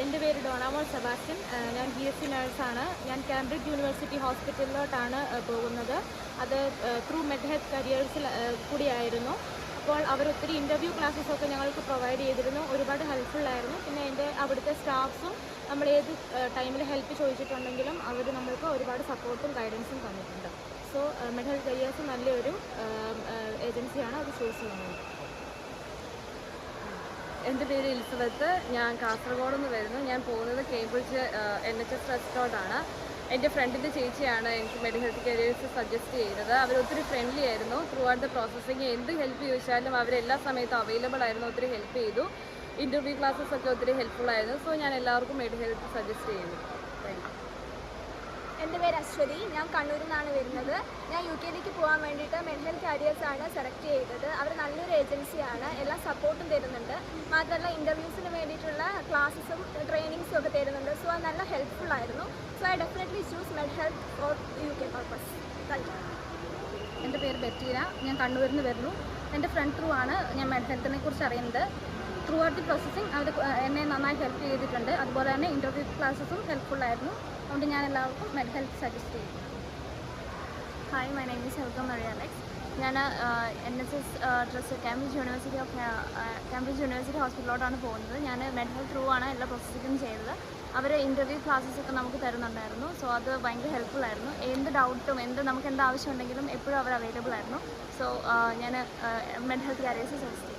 എൻ്റെ പേര് ഡോണാമോൾ സെബാസ്റ്റ്യൻ. ഞാൻ BSc നേഴ്സാണ്. ഞാൻ കാംബ്രിഡ്ജ് യൂണിവേഴ്സിറ്റി ഹോസ്പിറ്റലിലോട്ടാണ് പോകുന്നത്. അത് ത്രൂ മെഡ് ഹെൽത്ത് കരിയേഴ്സിൽ കൂടിയായിരുന്നു. അപ്പോൾ അവർ ഒത്തിരി ഇൻ്റർവ്യൂ ക്ലാസ്സസൊക്കെ ഞങ്ങൾക്ക് പ്രൊവൈഡ് ചെയ്തിരുന്നു. ഒരുപാട് ഹെൽപ്ഫുള്ളായിരുന്നു. പിന്നെ അവിടുത്തെ സ്റ്റാഫ്സും നമ്മൾ ഏത് ടൈമിൽ ഹെൽപ്പ് ചോദിച്ചിട്ടുണ്ടെങ്കിലും അവർ നമ്മൾക്ക് ഒരുപാട് സപ്പോർട്ടും ഗൈഡൻസും തന്നിട്ടുണ്ട്. സോ മെഡ് ഹെൽത്ത് കരിയേഴ്സ് നല്ലൊരു ഏജൻസിയാണ്. അത് ചൂസ് ചെയ്യുന്നത്. എൻ്റെ പേര് എലിസബത്ത്. ഞാൻ കാസർഗോഡ് നിന്ന് വരുന്നു. ഞാൻ പോകുന്നത് കേംബ്രിഡ്ജ് NHS ട്രസ്റ്റോടാണ്. എൻ്റെ ഫ്രണ്ടിൻ്റെ ചേച്ചിയാണ് എനിക്ക് മെഡ് ഹെൽത്ത് കരിയേഴ്സ് സജസ്റ്റ് ചെയ്തത്. അവരൊത്തിരി ഫ്രണ്ട്ലി ആയിരുന്നു. ത്രൂ ഔട്ട് ദ പ്രോസസ്സിങ് എന്ത് ഹെൽപ്പ് ചോദിച്ചാലും അവരെല്ലാ സമയത്തും അവൈലബിൾ ആയിരുന്നു. ഒത്തിരി ഹെൽപ്പ് ചെയ്തു. ഇൻ്റർവ്യൂ ക്ലാസ്സസൊക്കെ ഒത്തിരി ഹെൽപ്ഫുൾ ആയിരുന്നു. സോ ഞാൻ എല്ലാവർക്കും മെഡ് ഹെൽത്ത് സജസ്റ്റ് ചെയ്യുന്നു. Thank you. എൻ്റെ പേര് അശ്വതി. ഞാൻ കണ്ണൂരിൽ നിന്നാണ് വരുന്നത്. ഞാൻ UK പോകാൻ വേണ്ടിയിട്ട് മെഡ് ഹെൽത്ത് കരിയേഴ്സാണ് സെലക്ട് ചെയ്തത്. അവർ നല്ലൊരു ഏജൻസിയാണ്. എല്ലാ സപ്പോർട്ടും തരുന്നുണ്ട്. മാത്രമല്ല ഇൻ്റർവ്യൂസിന് വേണ്ടിയിട്ടുള്ള ക്ലാസ്സസും ട്രെയിനിങ്സും ഒക്കെ തരുന്നുണ്ട്. സോ അത് നല്ല ഹെൽപ്ഫുൾ ആയിരുന്നു. So I definitely choose med health four UK purpose. Thank you. എൻ്റെ പേര് ബെറ്റീന. ഞാൻ കണ്ണൂരിൽ നിന്ന് വരുന്നു. എൻ്റെ ഫ്രണ്ട് ത്രൂ ആണ് ഞാൻ മെഡ് ഹെൽത്തിനെ കുറിച്ച് അറിയുന്നത്. ത്രൂ ഔട്ട് ദി പ്രോസസ്സിങ് അവർ എന്നെ നന്നായി ഹെൽപ്പ് ചെയ്തിട്ടുണ്ട്. അതുപോലെ തന്നെ ഇൻ്റർവ്യൂ ക്ലാസ്സസും ഹെൽപ്ഫുള്ളായിരുന്നു. അതുകൊണ്ട് ഞാൻ എല്ലാവർക്കും മെഡ് ഹെൽത്ത് സജസ്റ്റ് ചെയ്യും. ഹായ്, മൈ നെയിം ഈസ് ഹെൽക്കം മറിയ അലക്സ്. ഞാൻ NHS ട്രസ്റ്റ് കാംബ്രിഡ്ജ് യൂണിവേഴ്സിറ്റി ഹോസ്പിറ്റലിലോട്ടാണ് പോകുന്നത്. ഞാൻ മെഡ് ഹെൽത്ത് ത്രൂ ആണ് എല്ലാ പ്രോസസ്സിങ്ങും ചെയ്തത്. അവർ ഇൻ്റർവ്യൂ ക്ലാസ്സസൊക്കെ നമുക്ക് തരുന്നുണ്ടായിരുന്നു. സോ അത് ഭയങ്കര ഹെൽപ്ഫുൾ ആയിരുന്നു. എന്ത് ഡൗട്ടും നമുക്ക് എന്ത് ആവശ്യം ഉണ്ടെങ്കിലും എപ്പോഴും അവർ അവൈലബിൾ ആയിരുന്നു. സോ ഞാൻ മെഡ് ഹെൽത്ത് കരിയേഴ്സ് സജസ്റ്റ് ചെയ്യും.